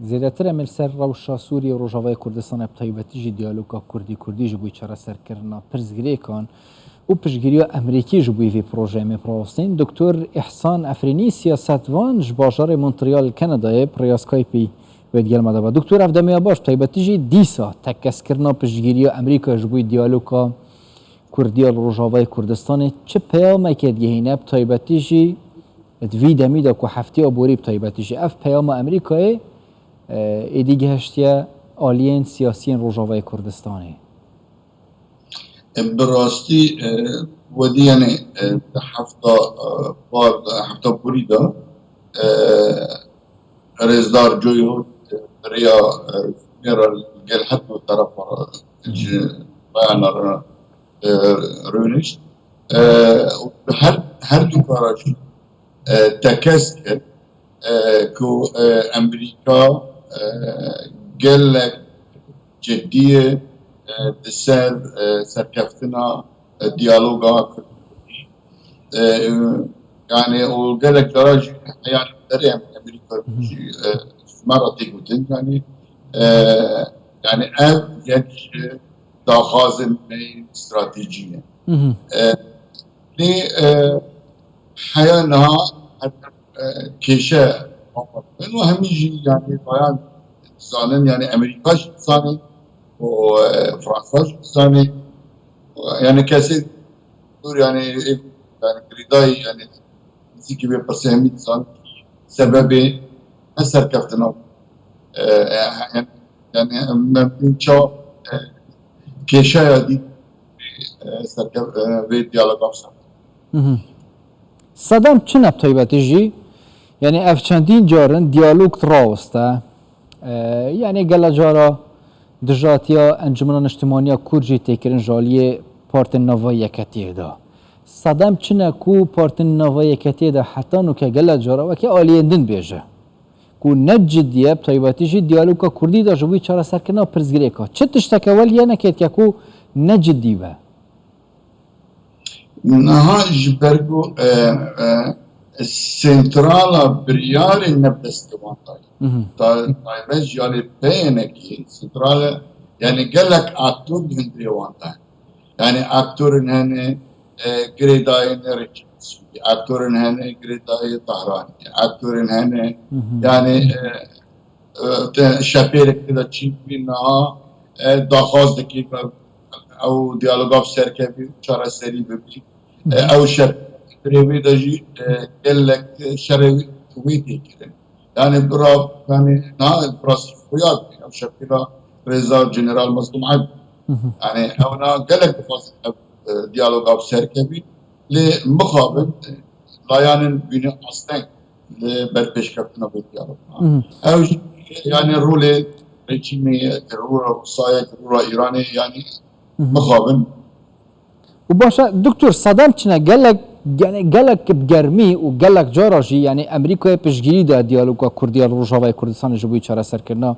زیاتر امل سر روشا سوریه و روجاوای کردستان ابتایبتی جی دیالوگا کردی جبوی چرا سر کرنا پرزگری کن و پشگیری امریکی جبوی وی پروژه می پروستین دکتر احسان افرینی سیاستوان جباجار مونتریال کانادای پریاسکایپی ویدگل مدابا دکتر افدامیا باش ابتایبتی جی دیسا تکس کرنا پشگیری امریکا جبوی دیالوگا کردی روجاوای کردستان چه پیام که دیگه ابتایبتی جی دوی دمیدا که هفته آبوری ابتایبتی جی اف پیام امریکای ایدی هشتیا آلین سیاسیین روجاوای کردستانی براستی ودی یعنی هفته بوری دا رزدار جویو ریا گل حد و طرف بیان رونش هر دو کاراش تکس کرد که امریکا گلک جدیه سرکفتنا دیالوگا يعني وقالك دراج يعني دريم امريكا مرة تيجودين يعني يعني اف يك داخازن استراتيجية لي حيانا كيشة انه هم يجي يعني بيان زانن يعني امريكا زانن وفرنسا زانن يعني كاسي يعني كريداي يعني نسيكي بيبرسيهمي زان سببي اثر كفتنا يعني من شو كيشة دي سركب في ديالوج افسر صدام چه نبتایبتی جی؟ یعنی افچندین جارن دیالوگ راوسته یعنی گله جارا دجاتیا انجمنان اجتماعی کورجی تکرین جالی پارت نوای یکتیه دا صدام چه نکو پارت نوای یکتیه دا حتی نو که گله جارا و که آلیندن بیجه کو نجدیه بتایبتی جی دیالوگ کردی دا جوی چرا سرکنه پرزگری که چه تشتکه ولی نکید که کو نجدی به نها جبرگو سنترالا بريار النبدستوان طيب جالي بينكي سنترالا يعني قال لك اكتور هندري وانتا يعني اكتور هن جريداين ريتشنز اكتور هن جريداي طهراني اكتور هن يعني شابير كده تشيبي نها داخاز دقيقه او ديالوغ سركبي چارا سري ببي او شر بريوي دجي قال لك شروي تويتي كده يعني برا يعني نا براس فياد او شكله رضا جنرال مصدوم عبد يعني او نا قال لك بفاصل ديالوغ سركبي لمقابل لايان بين اصلا لبربش كابتن بالديالوغ او يعني رولي ريتشيمي رورا روسيا رورا ايراني يعني مقابل وباشا دكتور صدام چنه گلک بگرمی و گلک جاراجی یعنی امریکای پشگیری ده دیالوگا کردی روجاوای کردستان جبوی چاره سر کرنا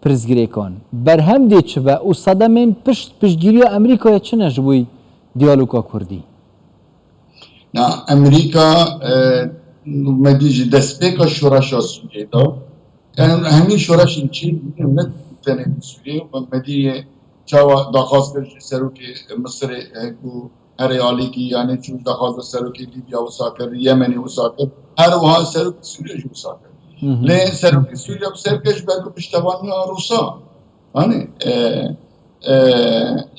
پرزگری کن برهم دی چه و صدام پشگیری امریکای چنه جبوی دیالوگا کردی نه امریکا مدیج دستپیکا شورش سوریه دا یعنی همین شورش این چی نه تنه سوریه و مدیج چاوا داخواست کرد سروکی مصر کو هر حالی کی یعنی چون داخواست سروکی لیبیا وساکر یمنی وساکر هر وها سروک سوریه جو وساکر لين سروک سوریه بسرکش بگو پشتوانی روسا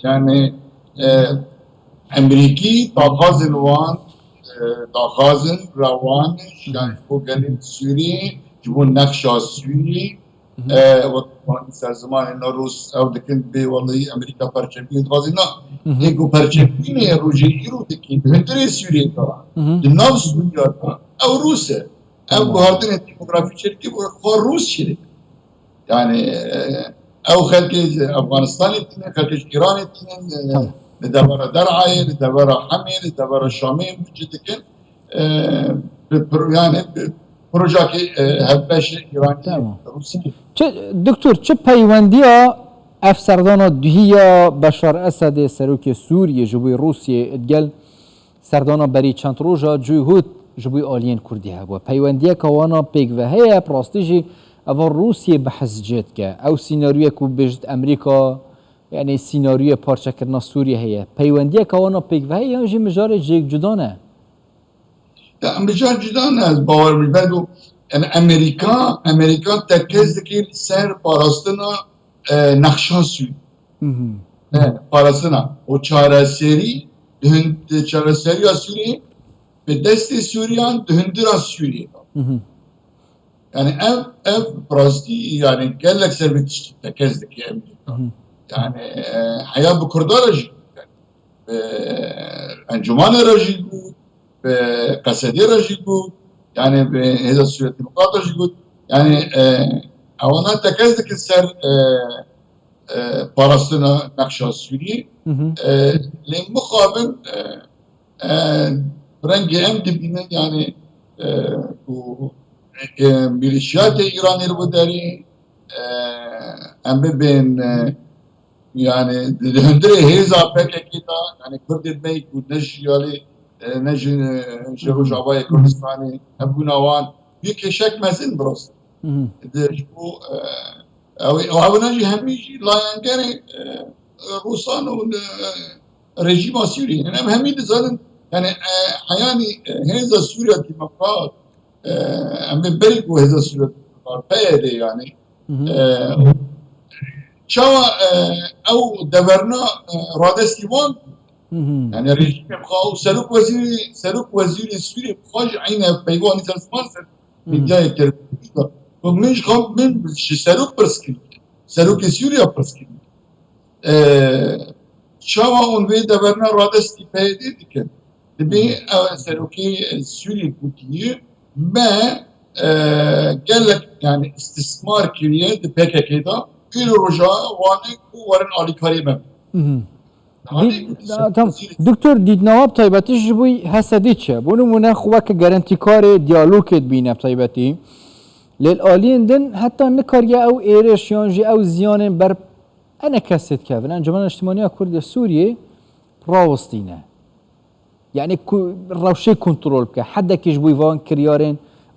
يعني امریکی داخواست روانش يعني کو گلی سوریه جو نقشا سوریه وطن سرزمان اینا روس او دکن بی والله امریکا پرچمپیون دوازی نه یکو پرچمپیون روژه ایرو دکن هندری سوریه دارن دناو سوریه دارن او روسه او بهادر دیموگرافی شرکی خور روس شرک يعني او خلق افغانستان اتنين خلق ايران اتنين لدبر درعي لدبر حمي لدبر شامي بجدكن يعني پروژه هبش ایرانی روسی دکتر چه پیوندی افسردان دهیا بشار اسد سروک سوریه جبوی روسیه ادگل سردان بری چند روزا جوی هود جبوی آلین کردی هوا پیوندی که وانا پیگ و هیا پراستیجی اول روسیه بحث جد که او سیناریوی که بجد امریکا یعنی سیناریوی پارچه کردن سوریه هیه پیوندیه که آنها پیک و هیه همجی مجار جیک جدانه مجال جدا نه از باور می‌برد یعنی امریکا ترکیز دکیل سر پاراستنا نقشان سوی پاراستنا و چاره سری سوریه به دست سوریان دهندران سوریه yani ev براستی yani gelek servetişti tekezdeki Amerika. Yani hayal bu Kurdar rejim. Encüman rejim bu, kasedi rejim bu, yani heza sürekli mukaddar rejim bu. Yani avana tekezdeki ser parasına nakşa Suriye. Le mukabil rengi em dibine yani bu ميليشيات إيران الوداري أم بين يعني هندري هيزا بك كده يعني كرد المي ونج يالي نج جروج عباية كردستاني أبو نوان بيكشك مزن بروس ده شو أو نجي هميجي لا ينقري روسان ورجيم سوري يعني همي دزالن يعني حياني هيزا سوريا ديمقراط ام بريك وهذا السورة بيدي يعني شوا او دبرنا رادستيوان يعني رجيم بخاو سلوك وزير سوري بخاج عينه بيواني تلسمان من جاي كربيشتا ومنش خام من سلوك برسكي سلوك سوريا برسكي شوا اون في دبرنا رادستي بيدي ديك دبي سلوكي سوري بوتيه ما قال لك يعني استثمار كبير PKK'da bir roja vani kuvarın alikari mem. Tamam. Doktor didnawab taybati jibuy hasaditçe. Bunu muna khuvak garantikare diyalog edbine taybati. Lel aliyenden hatta nikariye ev ereş yanji ev ziyanın ber ana kaset kevin. Enceman İçtimaiya Kurdiye Suriye pravostine. Yani روشه کنترل که حد کش بوی وان کریارن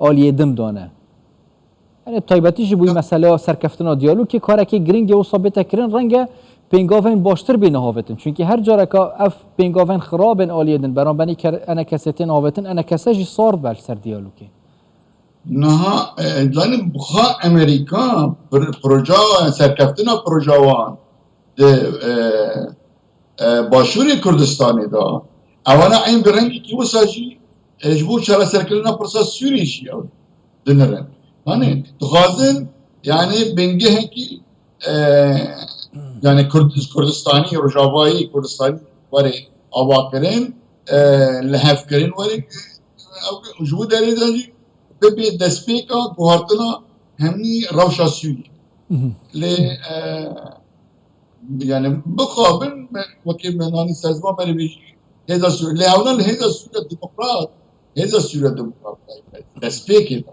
آلیه دم دانه. یعنی طایباتیش بوی مسئله سرکفتنا دیالوگ که کاره که گرینگ و ثابت کردن رنگ پنگاوین باشتر بین هاوتن چون که هر جاره که اف پنگاوین خرابن آلیه دن برام بنی که انا کسیتن هاوتن انا کسیجی صار بر سر دیالوگی. نه لانی بخا امریکا پروژه سرکفتنا پروژه وان ده باشوری کردستانی دا اوانا این برنگی که وساجی اجبور چرا سرکلنا پرسا سوری شیعه دنرن hani تخازن yani benge है कि yani Kurdistani Rojavai Kurdistani वाले आवाकरें लहफ़करें वाले जो दरे दाजी be despeka guhartına hemni ravşa suri le yani bu kabil vakit menani sezma beri bir heza suri le avnan heza suri demokrat heza suri demokrat despeki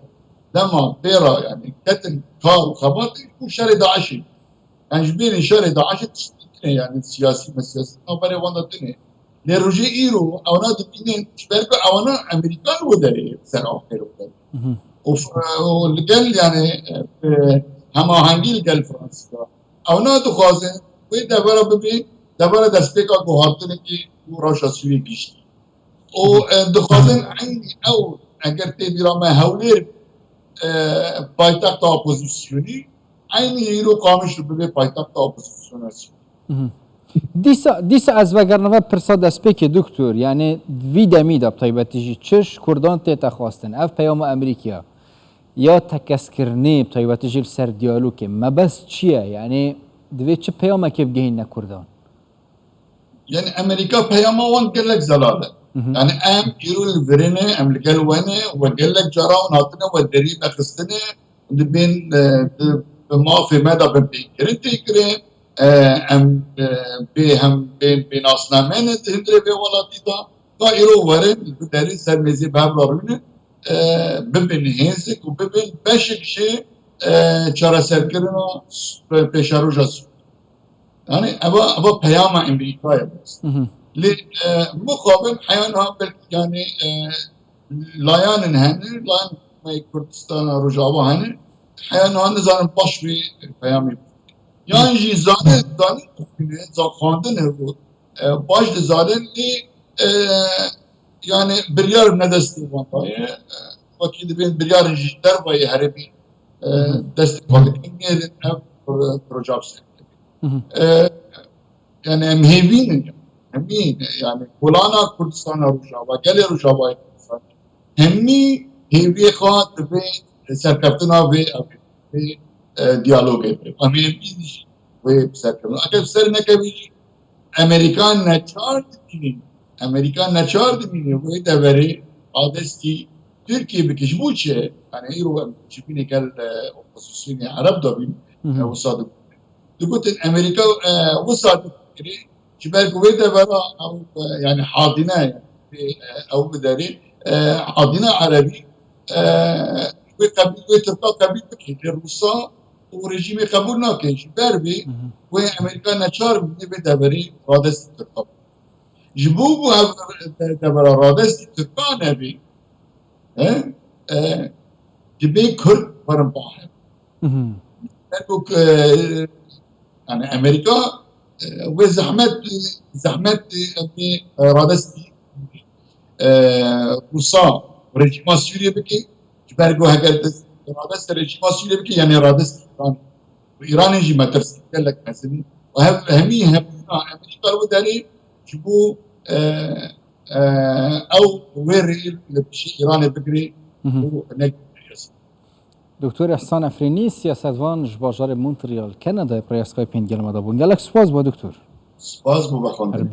dema pera yani ketin kar kabat bu şerri Daeş'i yani jbiri şerri Daeş'i tiştine yani siyasi meselesi haberi vandatine le roje iro avna dibine belki avna Amerikan bu deri sen ahir o deri والقال يعني هم هنجيل قال فرنسا او نادو خازن وي دبره ببي دبره دسبيكا غوهارتن كي وراشا سوي گشت او دخازن عيني او اگر تبيرا ما هولير پایتخت اپوزیسیونی عيني هيرو قامش ببي پایتخت اپوزیسیوناسی دیسا از وگرنامه پرساد اسپیک دکتر یعنی وی دمید اب طیبتیجی چش کردان تیتا خواستن اف پیام امریکا یا تکسکرنی طیبتیجی سر دیالوگ ما بس چیه یعنی دوی چه پیامه که بگهین نکردان يعني امريكا بياما وان قال لك زلاله يعني ام يرول الفرينه ام قال وينه وقال لك جرا وناطنه والدريب اخستنه بين ما في مدى بنتكرين تكرين ام هم بين اصنامين هندري في ولاتي دا قايرو ورن بدري سرمزي بابلارونه ببين هنزك وببين باشك شيء چرا سرکرنا پیشرو جاسو يعني ابا پیام امریکا بس لمقابل حيانها يعني لايان هن لايان ما كردستان رجابا هن حیانان نزانم باش به پیامی یعنی جی زانه کنه خواندن بود باش زانه لی yani biryar ne desteği var diye vakit ben biryar jişler var ya her bir destek aldık. İngilizce proje yapsak. Yani emhevin yani Kulana Kurdistan'a Rojava, gele Rojava Kurdistan. Hemmi heviye khat ve serkaptına ve diyalog yapıyor. Emhevin ve serkaptına. Aker ser ne kavi Amerikan ne çağırdı ki? Amerikan ne çağırdı mı? Bu devri adesti Türkiye bir kişi bu şey. Yani İro çipine gel opposisyonu Arap da bin. O sadık. Dukut Amerika o sadık kiri. Şibel kuvvet devra yani hadine او بداري عضنا عربي وقبل تركا قبل بكي الروسا ورجيم قبولنا كيش بربي وامريكا نشار بده بري رادس تركا جبوب دبر رادس تركا نبي جبي كرد برم باهم يعني امريكا وزحمت رادس روسا رژیم سوریه بکی جبرگو هگر رادس رژیم سوریه بکی یعنی رادس ایران جی مترس لك مثلا وهمي امريكا لو داري جبو او وير لبشي ايران بكري دکتر احسان افرینی سیاستوان جباجار مونتریال کانادا پرایسکای پنگل مدابون گلک سپاس با دکتر سپاس بو بخوندن